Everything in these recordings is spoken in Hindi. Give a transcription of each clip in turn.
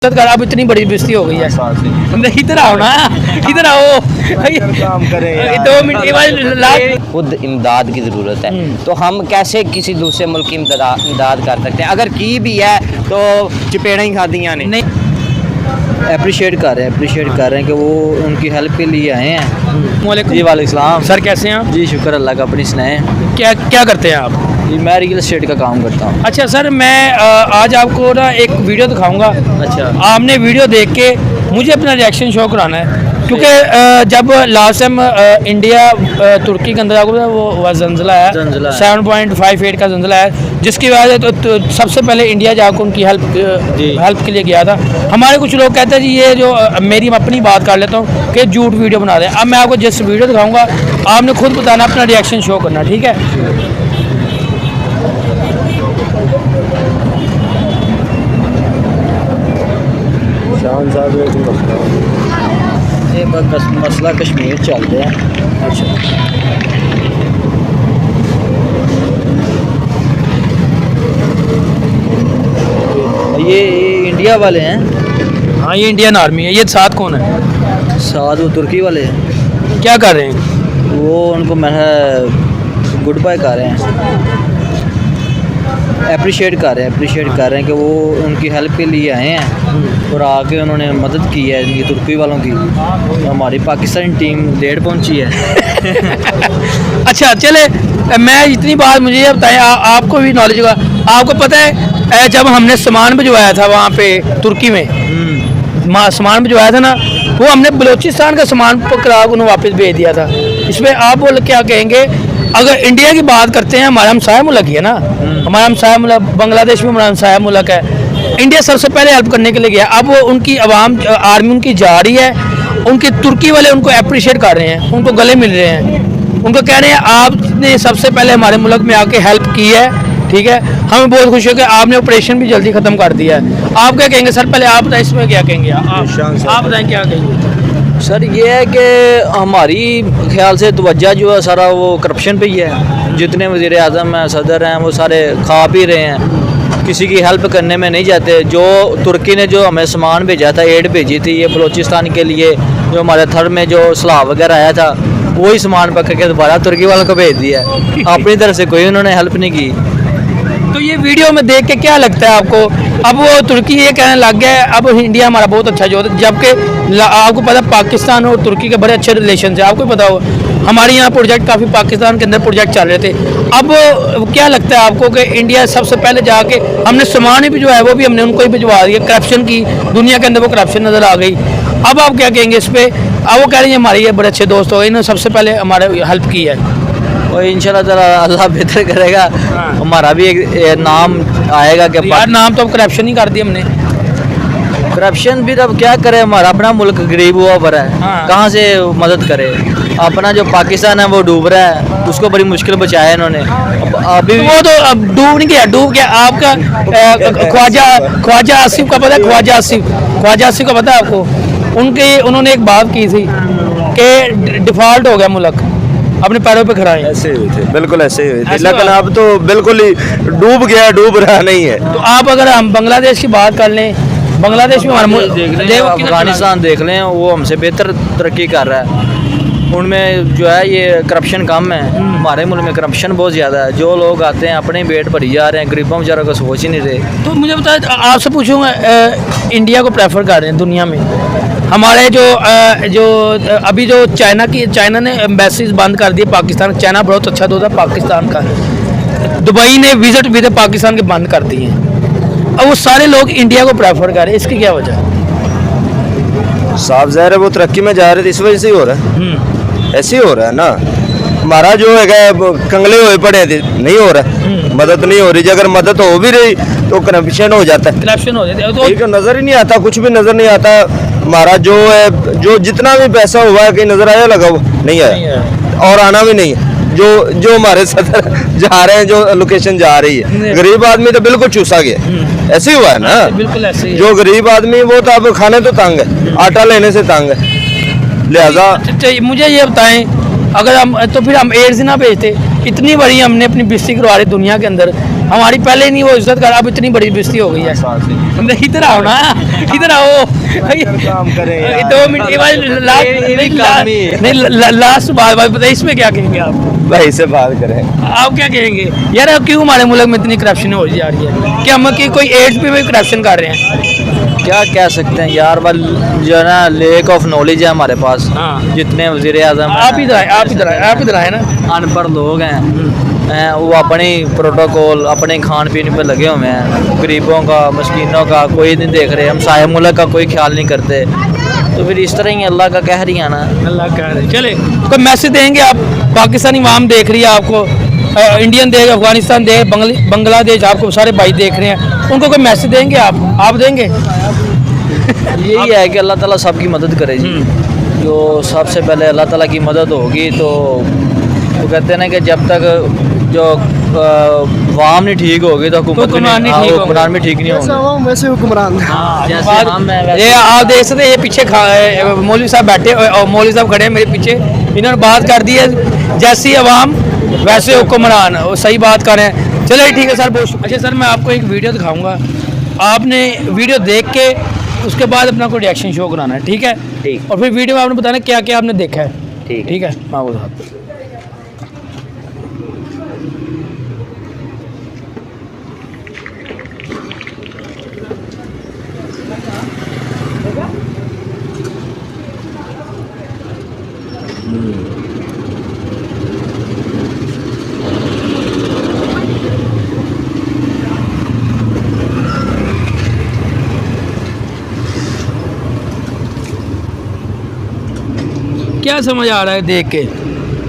अब इतनी बड़ी बेइज्जती हो गई है। इधर आओ ना, इधर आओ। काम करें 2 मिनट खुद इमदाद की ज़रूरत है, तो हम कैसे किसी दूसरे मुल्क की इमदाद कर सकते हैं? अगर की भी है तो चपेड़ा ही खादियाँ ने। नहीं, अप्रिशिएट कर रहे हैं कि वो उनकी हेल्प के लिए आए हैं। वालेकुम। जी वालेकुम सलाम। सर कैसे हैं आप? जी शुक्र अल्लाह का। अपनी सुनाएं। क्या क्या करते हैं आप? जी मैं रियल एस्टेट का काम करता हूँ। अच्छा सर, मैं आज आपको ना एक वीडियो दिखाऊंगा। अच्छा। आपने वीडियो देख के मुझे अपना रिएक्शन शो कराना है, क्योंकि जब लास्ट टाइम इंडिया तुर्की के अंदर आपको वो जंजला है, 7.58 का जंजला है, जिसकी वजह से तो सबसे पहले इंडिया जाकर उनकी हेल्प के लिए गया था। हमारे कुछ लोग कहते हैं जी ये जो मेरी अपनी बात कर लेता हूँ कि झूठ वीडियो बना रहे हैं। अब मैं आपको जिस वीडियो दिखाऊंगा आपने खुद बताना, अपना रिएक्शन शो करना, ठीक है? ये बस मसला कश्मीर चल रहा है। अच्छा। ये इंडिया वाले हैं? हाँ, ये इंडियन आर्मी है। ये साथ कौन है? साथ वो तुर्की वाले हैं। क्या कर रहे हैं? वो उनको मैं गुड बाय कर रहे हैं, अप्रिशिएट कर रहे हैं कि वो उनकी हेल्प के लिए आए हैं और आके उन्होंने मदद की है ये तुर्की वालों की। हमारी पाकिस्तानी टीम लेट पहुंची है। अच्छा चले, मैं इतनी बात मुझे ये बताएं, आपको भी नॉलेज होगा। आपको पता है जब हमने सामान भिजवाया था वहाँ पे तुर्की में, सामान भिजवाया था ना, वो हमने बलूचिस्तान का सामान पकड़ा उन्हें वापस भेज दिया था। इसमें आप वो क्या कहेंगे? अगर इंडिया की बात करते हैं, हमारा हमसाया मुल्क है ना, हमारा हमसाया मुल्क बांग्लादेश में हमारा हमसाया मुल्क है। इंडिया सबसे पहले हेल्प करने के लिए गया। अब वो उनकी आवाम आर्मी उनकी जा रही है, उनके तुर्की वाले उनको अप्रिशिएट कर रहे हैं, उनको गले मिल रहे हैं, उनको कह रहे हैं आपने सबसे पहले हमारे मुल्क में आके हेल्प की है, ठीक है? हमें बहुत खुशी है कि आपने ऑपरेशन भी जल्दी ख़त्म कर दिया है। आप क्या कहेंगे सर? पहले आप बताएं इसमें क्या कहेंगे, आप बताएं क्या कहेंगे? सर ये है कि हमारी ख्याल से तवज्जो जो है सारा वो करप्शन पे ही है। जितने वज़ीर आज़म हैं, सदर हैं, वो सारे खा पी रहे हैं, किसी की हेल्प करने में नहीं जाते। जो तुर्की ने जो हमें सामान भेजा था, एड भेजी थी ये बलूचिस्तान के लिए, जो हमारे थर में जो सलाह वगैरह आया था, वही सामान पकड़ के दोबारा तुर्की वालों को भेज दिया। अपनी तरफ से कोई उन्होंने हेल्प नहीं की। तो ये वीडियो में देख के क्या लगता है आपको? अब वो तुर्की ये कहने लग गया है अब इंडिया हमारा बहुत अच्छा जो है, जबकि आपको पता पाकिस्तान और तुर्की के बड़े अच्छे रिलेशन है। आपको पता हो हमारे यहाँ प्रोजेक्ट काफ़ी पाकिस्तान के अंदर प्रोजेक्ट चल रहे थे। अब क्या लगता है आपको कि इंडिया सबसे पहले जाके हमने सामान ही भिजवाया, वो भी हमने उनको ही भिजवा दिया? करप्शन की दुनिया के अंदर वो करप्शन नज़र आ गई। अब आप क्या कहेंगे इस पर? अब वो कह रहे हैं हमारे ये बड़े अच्छे दोस्त हो गए, इन्होंने सबसे पहले हमारे हेल्प की है। और इंशाल्लाह ताला अल्लाह बेहतर करेगा, हमारा भी एक नाम आएगा कि यार नाम तो अब करप्शन ही कर दिया हमने। करप्शन भी अब क्या करे, हमारा अपना मुल्क गरीब हुआ भरा है, कहाँ से मदद करे? अपना जो पाकिस्तान है वो डूब रहा है, उसको बड़ी मुश्किल बचाया इन्होंने। अभी वो तो अब डूब नहीं गया, डूब गया। आपका ख्वाजा आसिफ का पता है? ख्वाजा आसिफ का पता है आपको? उन्होंने एक बात की थी कि डिफॉल्ट हो गया मुल्क, अपने पैरों पे खड़ा है। ऐसे हुए थे, बिल्कुल ऐसे हुए थे, लेकिन अब तो बिल्कुल ही डूब गया, डूब रहा नहीं है। तो आप अगर हम बांग्लादेश की बात कर लें, बांग्लादेश में अफगानिस्तान देख लें, वो हमसे बेहतर तरक्की कर रहा है। उनमें जो है ये करप्शन कम है, हमारे मुल्क में करप्शन बहुत ज़्यादा है। जो लोग आते हैं अपने पेट भरी जा रहे हैं, गरीबों बेचारों को सोच ही नहीं रहे। तो मुझे बताए, आपसे पूछूंगा, इंडिया को प्रेफर कर रहे हैं दुनिया में। हमारे जो अभी जो चाइना ने एम्बेसीज बंद कर दिए पाकिस्तान। चाइना बहुत अच्छा दोस्त है पाकिस्तान का। दुबई ने विजिट वीज़े पाकिस्तान के बंद कर दिए हैं। अब वो सारे लोग इंडिया को प्रेफर कर रहे हैं, इसकी क्या वजह है? साफ ज़ाहिर है वो तरक्की में जा रहे थे, इस वजह से ही हो रहा है। ऐसे ही हो रहा है ना। हमारा जो है कंगले हुए पड़े थे, नहीं हो रहा है, मदद नहीं हो रही। अगर मदद हो भी रही तो करप्शन हो जाता है, करप्शन हो जाता है तो नज़र ही नहीं आता, कुछ भी नज़र नहीं आता। हमारा जो है जो जितना भी पैसा हुआ है कहीं नज़र आया, लगा वो नहीं आया और आना भी नहीं है। जो हमारे सदर जा रहे हैं, जो लोकेशन जा रही है, गरीब आदमी तो बिल्कुल चूसा गया। ऐसे ही हुआ है ना, बिल्कुल ऐसे ही। जो गरीब आदमी वो तो अब खाने तो तंग है, आटा लेने से तंग है, लिहाजा मुझे ये बताएं, अगर हम तो फिर हम एड्स ना भेजते? इतनी बड़ी हमने अपनी बिस्ती करवा रही दुनिया के अंदर, हमारी पहले नहीं वो इज्जत कर, अब इतनी बड़ी बेइज्जती हो गई है। नहीं, इधर आओ ना, इधर आओ। काम करें यार। 2 मिनट के बाद लास्ट बात बताइए, इसमें क्या कहेंगे आप? भाई से बात करें। आप क्या कहेंगे यार, अब क्यों हमारे मुल्क में इतनी करप्शन हो जा रही है? क्या हम की कोई एड्स पे भी करप्शन कर रहे हैं? क्या कह सकते हैं यार, बल जो है ना लेक ऑफ नॉलेज है हमारे पास। हाँ। जितने वजीर आजम आप इधर आए, आप इधर आए ना। अनपढ़ लोग हैं, वो अपने प्रोटोकॉल अपने खान पीने पे लगे हुए हैं। गरीबों का, मस्कीनों का कोई नहीं देख रहे, हम साहे मुल्क का कोई ख्याल नहीं करते। तो फिर इस तरह ही अल्लाह का कह रही है ना। अल्लाह कह रहे। चले, कोई मैसेज देंगे आप? पाकिस्तानी वाम देख रही है आपको, इंडियन देख, अफगानिस्तान देख, बांग्लादेश, आपको सारे भाई देख रहे हैं, उनको कोई मैसेज देंगे आप देंगे? यही है कि अल्लाह ताला सबकी मदद करे जी। जो सबसे पहले अल्लाह ताला की मदद होगी तो वो कहते हैं ना कि जब तक जो वाम नहीं ठीक होगी तो हुक्मरान नहीं ठीक होंगे। हुक्मरान भी ठीक नहीं होंगे। वैसे हुक्मरान। जैसे हम हैं वैसे- ये आप देख सकते हैं, ये पीछे मौलवी साहब बैठे और मौलवी साहब खड़े हैं मेरे पीछे, इन्होंने बात कर दी है जैसी अवाम वैसे हुक्मरान, वो सही बात कर रहे हैं। चलिए ठीक है सर, बहुत अच्छा सर, मैं आपको एक वीडियो दिखाऊंगा, आपने वीडियो देख के उसके बाद अपना कोई रिएक्शन शो कराना है, ठीक है? ठीक। और फिर वीडियो में आपने बताना क्या क्या आपने देखा है, ठीक। ठीक है? महबूब साहब, क्या समझ आ रहा है देख के?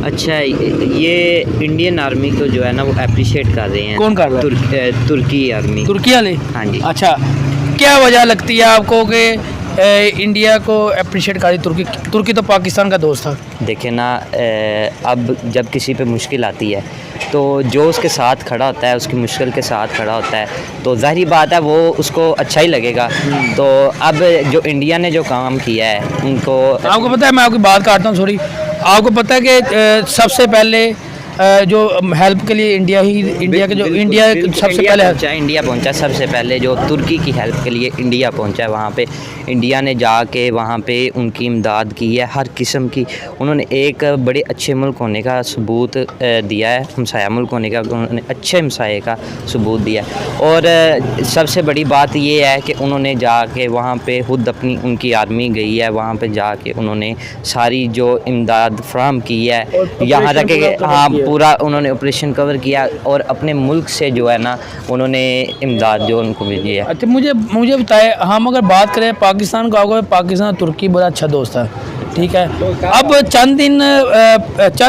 अच्छा, ये इंडियन आर्मी को जो है ना वो अप्रिशिएट कर रहे हैं। कौन कर रहा है? तुर्की आर्मी। तुर्की वाले? हाँ जी। अच्छा, क्या वजह लगती है आपको कि इंडिया को अप्रिशिएट कर रही तुर्की तो पाकिस्तान का दोस्त था। देखे ना, अब जब किसी पे मुश्किल आती है तो जो उसके साथ खड़ा होता है, उसकी मुश्किल के साथ खड़ा होता है, तो जाहिर बात है वो उसको अच्छा ही लगेगा। तो अब जो इंडिया ने जो काम किया है उनको, आपको पता है, मैं आपकी बात काटता हूँ, सॉरी, आपको पता है कि सबसे पहले जो हेल्प के लिए इंडिया के जो इंडिया सबसे पहले इंडिया पहुंचा सबसे पहले, जो तुर्की की हेल्प के लिए इंडिया पहुंचा है। वहाँ पे इंडिया ने जाके वहाँ पे उनकी इमदाद की है हर किस्म की। उन्होंने एक बड़े अच्छे मुल्क होने का सबूत दिया है, हमसाया मुल्क होने का उन्होंने अच्छे हमसाये का सबूत दिया है। और सबसे बड़ी बात ये है कि उन्होंने जाके वहाँ पे खुद अपनी उनकी आर्मी गई है, वहाँ पे जाके उन्होंने सारी जो इमदाद फ्राहम की है, यहाँ तक कि हाँ पूरा उन्होंने ऑपरेशन कवर किया और अपने मुल्क से जो है ना उन्होंने इमदाद जो उनको भेजी है। अच्छा, मुझे बताए, हम अगर बात करें पाकिस्तान का, होगा पाकिस्तान तुर्की बड़ा अच्छा दोस्त है, ठीक है? अब चंद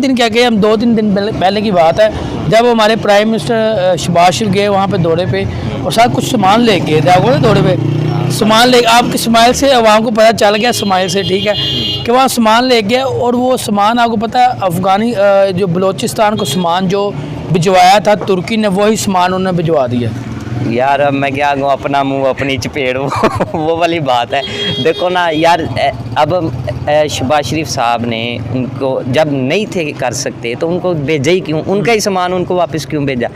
दिन क्या कहे, हम 2-3 दिन पहले की बात है, जब हमारे प्राइम मिनिस्टर शहबाज शरीफ गए वहाँ पे दौरे पे और साथ कुछ सामान ले गए थे, आपको दौरे पे सामान ले, आपके स्माइल से आवाम को पता चल गया, स्माइल से, ठीक है, कि वहाँ सामान ले गया। और वो सामान आपको पता है अफ़गानी जो बलूचिस्तान को सामान जो भिजवाया था तुर्की ने, वही सामान उन्होंने भिजवा दिया। यार अब मैं क्या कहूँ, अपना मुंह अपनी चपेट, वो वाली बात है। देखो ना यार, अब शहबाज शरीफ साहब ने उनको जब नहीं थे कर सकते तो उनको भेजा ही क्यों? उनका ही सामान उनको वापस क्यों भेजा?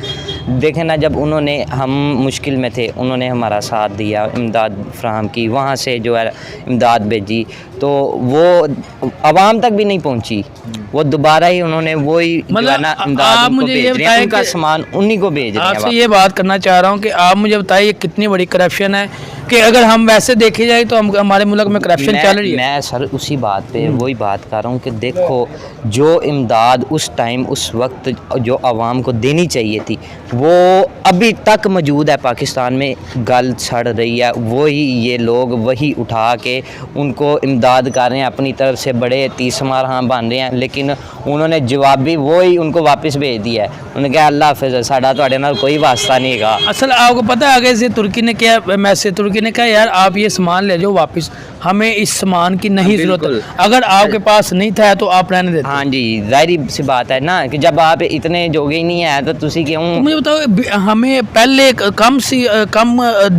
देखें ना, जब उन्होंने, हम मुश्किल में थे, उन्होंने हमारा साथ दिया, इमदाद फ्राहम की, वहाँ से जो है इमदाद भेजी, तो वो आवाम तक भी नहीं पहुँची, वो दोबारा ही उन्होंने वही आप मुझे ये बताएं उनका सामान उन्हीं को भेज रहे हैं। आपसे ये बात करना चाह रहा हूँ कि आप मुझे बताइए ये कितनी बड़ी करप्शन है कि अगर हम वैसे देखे जाए तो हमारे मुल्क में करप्शन चल रही है। मैं सर उसी बात पे वही बात कर रहा हूँ कि देखो, जो इमदाद उस टाइम उस वक्त जो आवाम को देनी चाहिए थी वो अभी तक मौजूद है पाकिस्तान में, गल सड़ रही है। वही ये लोग वही उठा के उनको इमदाद कर रहे हैं, अपनी तरफ से बड़े तीसमार हाँ बन रहे हैं, लेकिन उन्होंने जवाबी वही उनको वापस भेज दिया है। उन्होंने कहा अल्लाह हाफिज़, साडा तुहाडे नाल कोई वास्ता नहीं है। असल आपको पता है आगे से तुर्की ने क्या मैसेज, तुर्की तुर्की ने कहा यार आप ये सामान ले जाओ वापस, हमें इस सामान की नहीं ज़रूरत, बिल्कुल। अगर आपके पास नहीं था तो आप रहने देते। हाँ जी, जाहिर सी बात है ना कि जब आप इतने जोगे ही नहीं है तो तुसी तो क्यों। मुझे बताओ, हमें पहले कम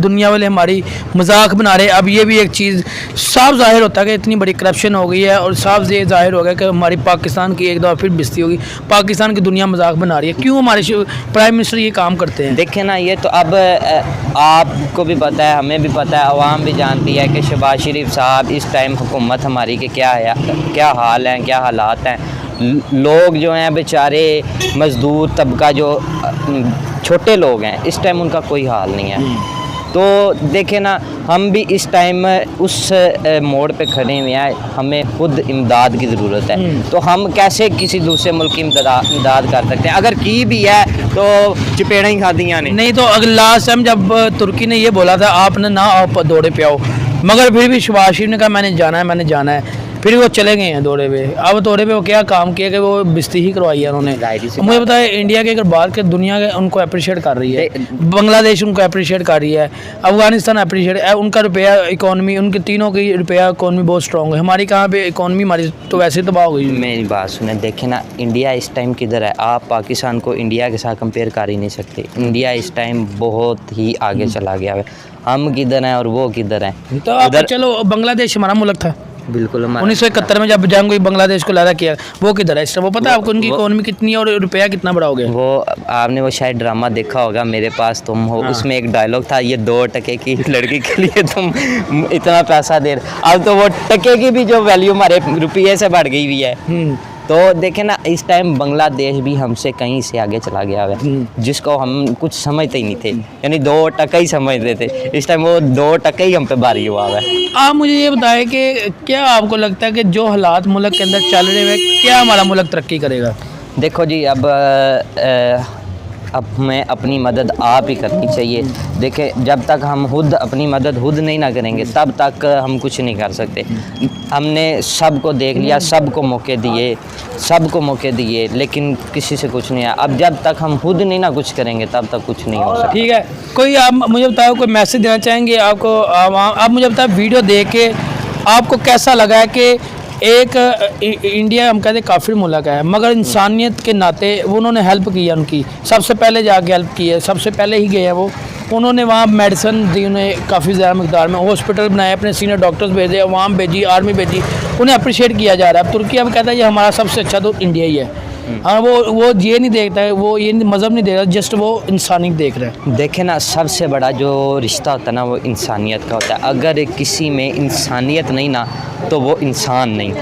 दुनिया वाले हमारी मजाक बना रहे, अब ये भी एक चीज़ साफ जाहिर होता है कि इतनी बड़ी करप्शन हो गई है, और साफ ये जाहिर हो गया कि हमारी पाकिस्तान की एक दफ़ा फिर बेइज्जती होगी, पाकिस्तान की दुनिया मजाक बना रही है। क्यों हमारे प्राइम मिनिस्टर ये काम करते हैं? देखें ना, ये तो अब आपको भी पता है, हमें भी पता है, अवाम भी जानती है कि शहबाज शरीफ साहब इस टाइम हुकूमत हमारी के क्या हाल हैं, क्या हालात हैं। लोग जो हैं बेचारे मज़दूर तबका जो छोटे लोग हैं, इस टाइम उनका कोई हाल नहीं है। तो देखें ना, हम भी इस टाइम उस मोड़ पे खड़े हुए हैं, हमें खुद इमदाद की ज़रूरत है। तो हम कैसे किसी दूसरे मुल्क की इमदाद कर सकते हैं? अगर की भी है तो चपेड़ा ही खा दिया ने। नहीं तो अगर लास्ट टाइम जब तुर्की ने ये बोला था आपने ना आप दौड़े पे आओ, मगर फिर भी शहबाज शरीफ ने कहा मैंने जाना है, फिर वो चले गए हैं दौरे पे। अब दौरे पे वो क्या काम किया कि वो बेइज्जती ही करवाई है उन्होंने। जाहिर सी मुझे पता है इंडिया की अगर बात करें, दुनिया के उनको अप्रिशिएट कर रही है, बांग्लादेश उनको अप्रिशिएट कर रही है, अफगानिस्तान अप्रिशिएट, उनका रुपया इकॉनमी, उनके तीनों की रुपया इकॉनमी बहुत स्ट्रॉन्ग है। हमारी कहाँ पे इकॉनमी, हमारी तो वैसे तबाह हो गई। मेरी बात सुने, देखें ना, इंडिया इस टाइम किधर है? आप पाकिस्तान को इंडिया के साथ कंपेयर कर ही नहीं सकते। इंडिया इस टाइम बहुत ही आगे चला गया है। हम किधर हैं और वो किधर हैं? तो आप चलो, बांग्लादेश हमारा मुल्क था बिल्कुल। 1971 में जब जंग हुई, बांग्लादेश को लड़ा किया, वो किधर है इस टाइम? वो पता है आपको उनकी इकोनॉमी कितनी है और रुपया कितना बड़ा हो गया? वो आपने वो शायद ड्रामा देखा होगा, मेरे पास तुम हो। हाँ। उसमें एक डायलॉग था, ये 2 टके की लड़की के लिए तुम इतना पैसा दे रहे। अब तो वो टके की भी जो वैल्यू हमारे रुपये से बढ़ गई हुई है। तो देखें ना, इस टाइम बांग्लादेश भी हमसे कहीं से आगे चला गया है, जिसको हम कुछ समझते ही नहीं थे, यानी 2 टका ही समझते थे। इस टाइम वो 2 टका ही हम पे भारी हुआ है। आप मुझे ये बताएं कि क्या आपको लगता है कि जो हालात मुल्क के अंदर चल रहे हैं, क्या हमारा मुल्क तरक्की करेगा? देखो जी, अब हमें अपनी मदद आप ही करनी चाहिए। देखें, जब तक हम खुद अपनी मदद खुद नहीं ना करेंगे, तब तक हम कुछ नहीं कर सकते। हमने सबको देख लिया, सबको मौके दिए, लेकिन किसी से कुछ नहीं आया। अब जब तक हम खुद नहीं ना कुछ करेंगे, तब तक कुछ नहीं हो सकता। ठीक है, कोई आप मुझे बताओ, कोई मैसेज देना चाहेंगे आपको? आप मुझे बताओ, वीडियो देख के आपको कैसा लगा है कि एक इंडिया हम कहते काफिर मुल्क है, मगर इंसानियत के नाते उन्होंने हेल्प की है, उनकी सबसे पहले जाके हेल्प की है, सबसे पहले ही गए हैं वो। उन्होंने वहाँ मेडिसिन दी, उन्हें काफ़ी ज़्यादा मकदार में, हॉस्पिटल बनाए, अपने सीनियर डॉक्टर्स भेजे, अवाम भेजी, आर्मी भेजी, उन्हें अप्रिशिएट किया जा रहा है। अब तुर्की अब कहता है ये हमारा सबसे अच्छा तो इंडिया ही है। हाँ, वो ये नहीं देखता है, वो ये मज़हब नहीं देख रहा, जस्ट वो इंसानियत देख रहा है। देखें ना, सबसे बड़ा जो रिश्ता होता है ना, वो इंसानियत का होता है। अगर किसी में इंसानियत नहीं ना, तो वो इंसान नहीं।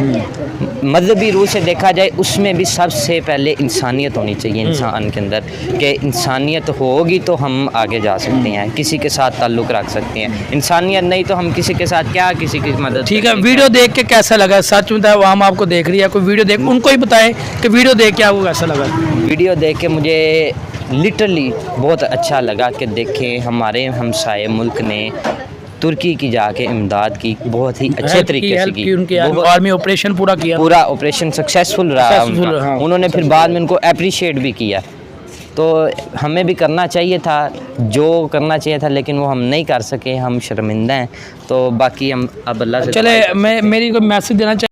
मजहबी रूह से देखा जाए, उसमें भी सबसे पहले इंसानियत होनी चाहिए इंसान के अंदर, कि इंसानियत होगी तो हम आगे जा सकते हैं, किसी के साथ ताल्लुक़ रख सकते हैं। इंसानियत नहीं तो हम किसी के साथ क्या, किसी की मदद। ठीक है, वीडियो देख के कैसा लगा? सच में बताया, हम आपको देख रही है, कोई वीडियो देख, उनको ही बताएं कि वीडियो देख के आपको कैसा लगा? वीडियो देख के मुझे लिटरली बहुत अच्छा लगा कि देखें, हमारे हमसाए मुल्क ने तुर्की की जाके इमदाद की, बहुत ही अच्छे तरीके से की। उनके आर्मी ऑपरेशन पूरा ऑपरेशन सक्सेसफुल रहा उनका। हाँ। उन्होंने फिर बाद में उनको अप्रिशिएट भी किया। तो हमें भी करना चाहिए था, जो करना चाहिए था, लेकिन वो हम नहीं कर सके, हम शर्मिंदा हैं। तो बाकी हम अब अल्लाह से चले, मैं मेरी कोई मैसेज देना